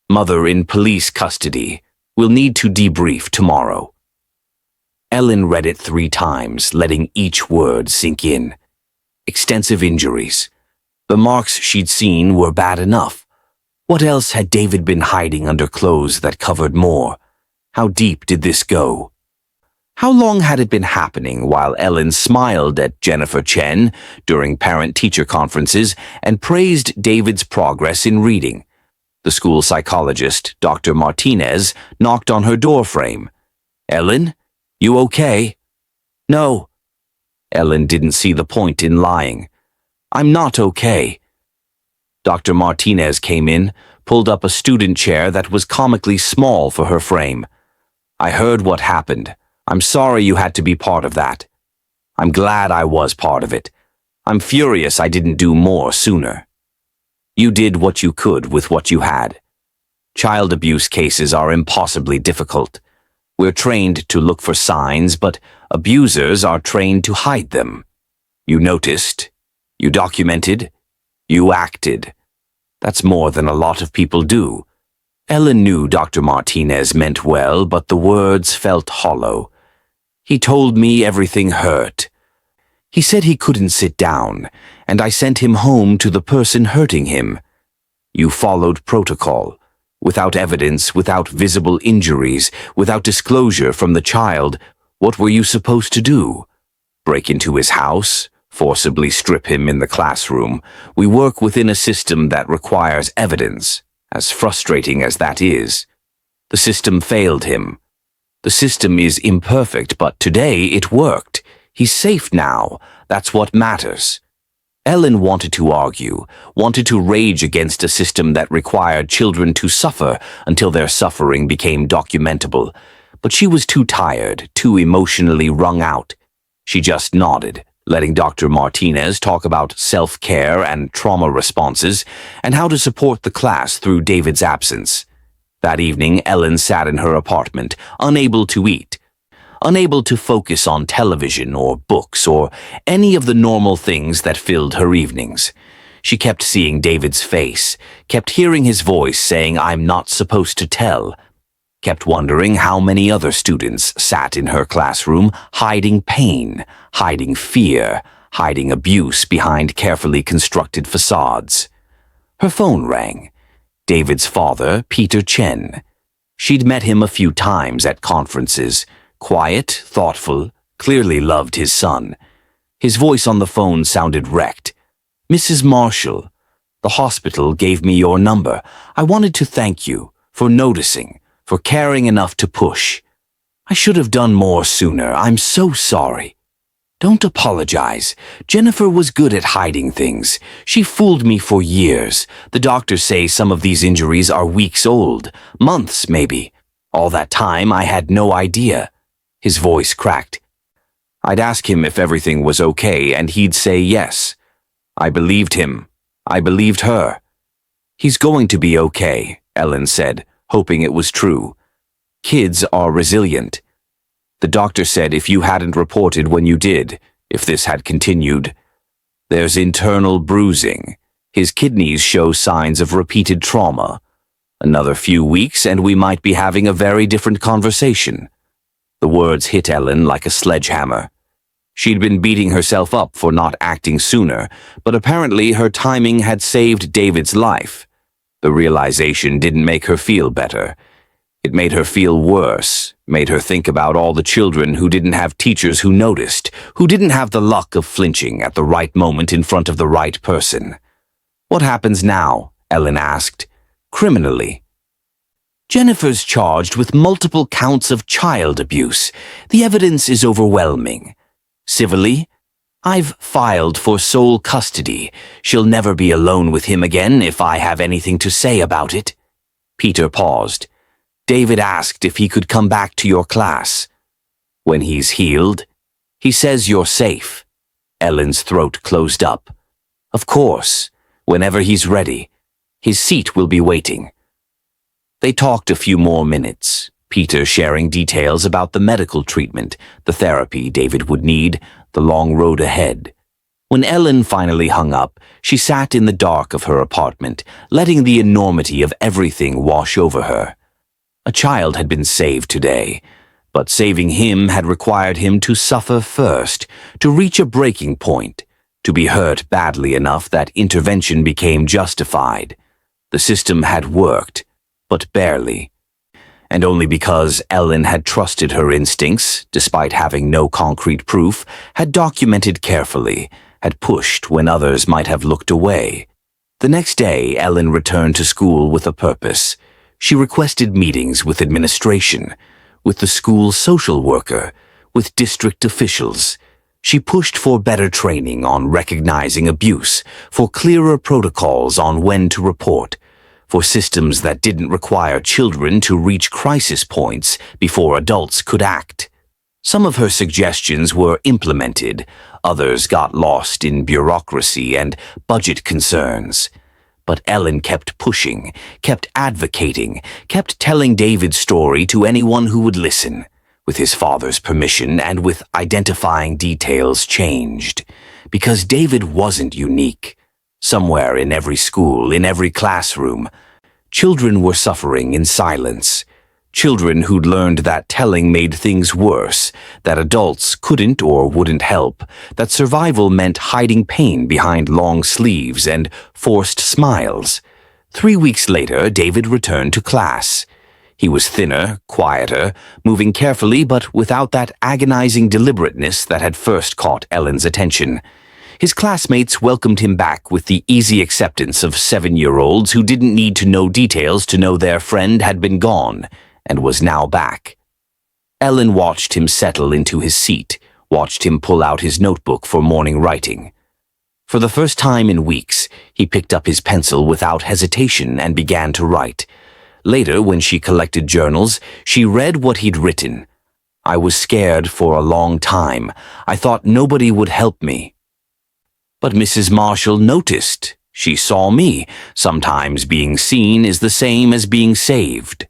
Mother in police custody. Will need to debrief tomorrow." Ellen read it 3 times, letting each word sink in. Extensive injuries. The marks she'd seen were bad enough. What else had David been hiding under clothes that covered more? How deep did this go? How long had it been happening while Ellen smiled at Jennifer Chen during parent-teacher conferences and praised David's progress in reading? The school psychologist, Dr. Martinez, knocked on her doorframe. "Ellen, you okay?" "No." Ellen didn't see the point in lying. "I'm not okay." Dr. Martinez came in, pulled up a student chair that was comically small for her frame. "I heard what happened. I'm sorry you had to be part of that. I'm glad I was part of it. I'm furious I didn't do more sooner. You did what you could with what you had. Child abuse cases are impossibly difficult. We're trained to look for signs, but abusers are trained to hide them. You noticed, you documented, you acted. That's more than a lot of people do." Ellen knew Dr. Martinez meant well, but the words felt hollow. "He told me everything hurt. He said he couldn't sit down, and I sent him home to the person hurting him. You followed protocol. Without evidence, without visible injuries, without disclosure from the child, what were you supposed to do? Break into his house? Forcibly strip him in the classroom? We work within a system that requires evidence, as frustrating as that is. The system failed him. The system is imperfect, but today it worked. He's safe now. That's what matters." Ellen wanted to argue, wanted to rage against a system that required children to suffer until their suffering became documentable, but she was too tired, too emotionally wrung out. She just nodded, letting Dr. Martinez talk about self-care and trauma responses and how to support the class through David's absence. That evening, Ellen sat in her apartment, unable to eat, unable to focus on television or books or any of the normal things that filled her evenings. She kept seeing David's face, kept hearing his voice saying, "I'm not supposed to tell," kept wondering how many other students sat in her classroom hiding pain, hiding fear, hiding abuse behind carefully constructed facades. Her phone rang. David's father, Peter Chen. She'd met him a few times at conferences, quiet, thoughtful, clearly loved his son. His voice on the phone sounded wrecked. "Mrs. Marshall, the hospital gave me your number. I wanted to thank you for noticing, for caring enough to push. I should have done more sooner. I'm so sorry." "Don't apologize. Jennifer was good at hiding things. She fooled me for years. The doctors say some of these injuries are weeks old, months maybe. All that time I had no idea." His voice cracked. "I'd ask him if everything was okay, and he'd say yes. I believed him. I believed her." "He's going to be okay," Ellen said, hoping it was true. "Kids are resilient. The doctor said if you hadn't reported when you did, if this had continued, there's internal bruising. His kidneys show signs of repeated trauma. Another few weeks and we might be having a very different conversation." The words hit Ellen like a sledgehammer. She'd been beating herself up for not acting sooner, but apparently her timing had saved David's life. The realization didn't make her feel better. It made her feel worse, made her think about all the children who didn't have teachers who noticed, who didn't have the luck of flinching at the right moment in front of the right person. "What happens now?" Ellen asked. "Criminally." "Jennifer's charged with multiple counts of child abuse. The evidence is overwhelming. Civilly, I've filed for sole custody. She'll never be alone with him again if I have anything to say about it." Peter paused. "David asked if he could come back to your class. When he's healed, he says you're safe." Ellen's throat closed up. "Of course, whenever he's ready. His seat will be waiting." They talked a few more minutes, Peter sharing details about the medical treatment, the therapy David would need, the long road ahead. When Ellen finally hung up, she sat in the dark of her apartment, letting the enormity of everything wash over her. A child had been saved today, but saving him had required him to suffer first, to reach a breaking point, to be hurt badly enough that intervention became justified. The system had worked, but barely. And only because Ellen had trusted her instincts, despite having no concrete proof, had documented carefully, had pushed when others might have looked away. The next day, Ellen returned to school with a purpose. She requested meetings with administration, with the school social worker, with district officials. She pushed for better training on recognizing abuse, for clearer protocols on when to report, for systems that didn't require children to reach crisis points before adults could act. Some of her suggestions were implemented, others got lost in bureaucracy and budget concerns. But Ellen kept pushing, kept advocating, kept telling David's story to anyone who would listen, with his father's permission and with identifying details changed. Because David wasn't unique. Somewhere in every school, in every classroom, children were suffering in silence. Children who'd learned that telling made things worse, that adults couldn't or wouldn't help, that survival meant hiding pain behind long sleeves and forced smiles. 3 weeks later, David returned to class. He was thinner, quieter, moving carefully but without that agonizing deliberateness that had first caught Ellen's attention. His classmates welcomed him back with the easy acceptance of 7-year-olds who didn't need to know details to know their friend had been gone and was now back. Ellen watched him settle into his seat, watched him pull out his notebook for morning writing. For the first time in weeks, he picked up his pencil without hesitation and began to write. Later, when she collected journals, she read what he'd written. "I was scared for a long time. I thought nobody would help me. But Mrs. Marshall noticed. She saw me. Sometimes being seen is the same as being saved."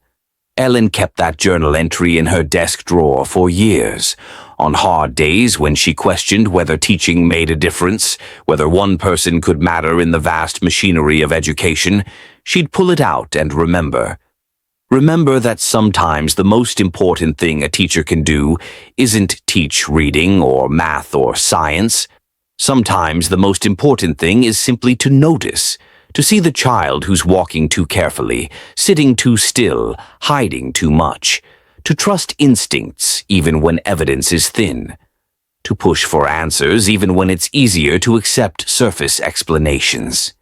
Ellen kept that journal entry in her desk drawer for years. On hard days when she questioned whether teaching made a difference, whether one person could matter in the vast machinery of education, she'd pull it out and remember. Remember that sometimes the most important thing a teacher can do isn't teach reading or math or science. Sometimes the most important thing is simply to notice, to see the child who's walking too carefully, sitting too still, hiding too much, to trust instincts even when evidence is thin, to push for answers even when it's easier to accept surface explanations.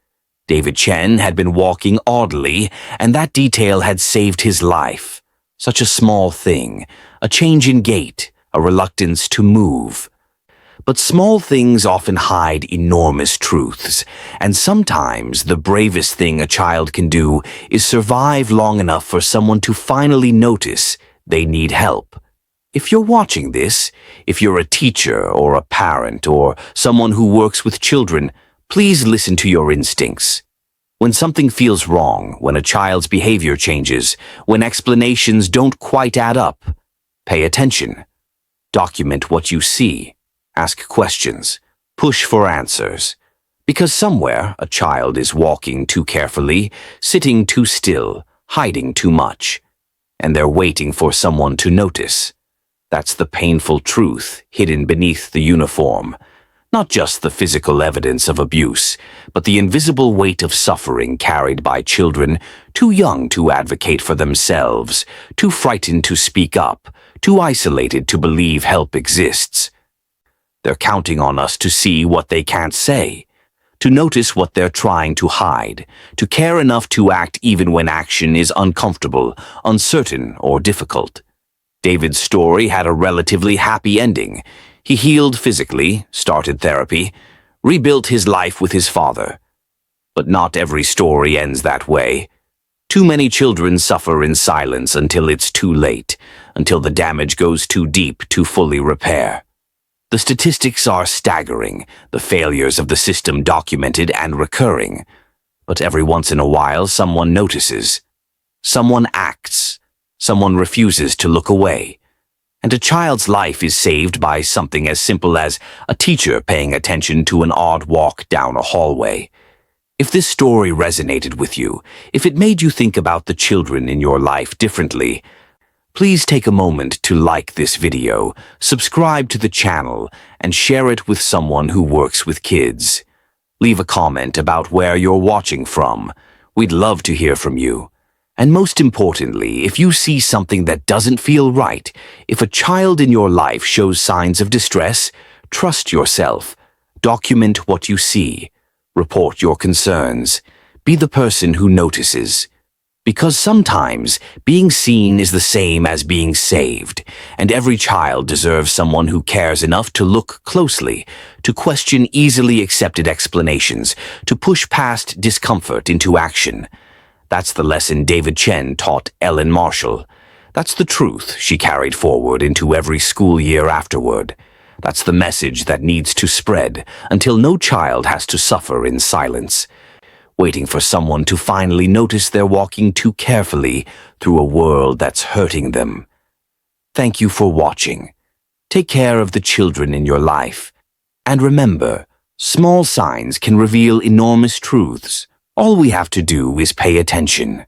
David Chen had been walking oddly, and that detail had saved his life. Such a small thing, a change in gait, a reluctance to move. But small things often hide enormous truths, and sometimes the bravest thing a child can do is survive long enough for someone to finally notice they need help. If you're watching this, if you're a teacher or a parent or someone who works with children, please listen to your instincts. When something feels wrong, when a child's behavior changes, when explanations don't quite add up, pay attention. Document what you see. Ask questions. Push for answers. Because somewhere a child is walking too carefully, sitting too still, hiding too much, and they're waiting for someone to notice. That's the painful truth hidden beneath the uniform. Not just the physical evidence of abuse, but the invisible weight of suffering carried by children too young to advocate for themselves, too frightened to speak up, too isolated to believe help exists. They're counting on us to see what they can't say, to notice what they're trying to hide, to care enough to act even when action is uncomfortable, uncertain, or difficult. David's story had a relatively happy ending. He healed physically, started therapy, rebuilt his life with his father. But not every story ends that way. Too many children suffer in silence until it's too late, until the damage goes too deep to fully repair. The statistics are staggering, the failures of the system documented and recurring. But every once in a while, someone notices. Someone acts. Someone refuses to look away. And a child's life is saved by something as simple as a teacher paying attention to an odd walk down a hallway. If this story resonated with you, if it made you think about the children in your life differently, please take a moment to like this video, subscribe to the channel, and share it with someone who works with kids. Leave a comment about where you're watching from. We'd love to hear from you. And most importantly, if you see something that doesn't feel right, if a child in your life shows signs of distress, trust yourself. Document what you see. Report your concerns. Be the person who notices. Because sometimes being seen is the same as being saved, and every child deserves someone who cares enough to look closely, to question easily accepted explanations, to push past discomfort into action. That's the lesson David Chen taught Ellen Marshall. That's the truth she carried forward into every school year afterward. That's the message that needs to spread until no child has to suffer in silence, waiting for someone to finally notice they're walking too carefully through a world that's hurting them. Thank you for watching. Take care of the children in your life. And remember, small signs can reveal enormous truths. All we have to do is pay attention.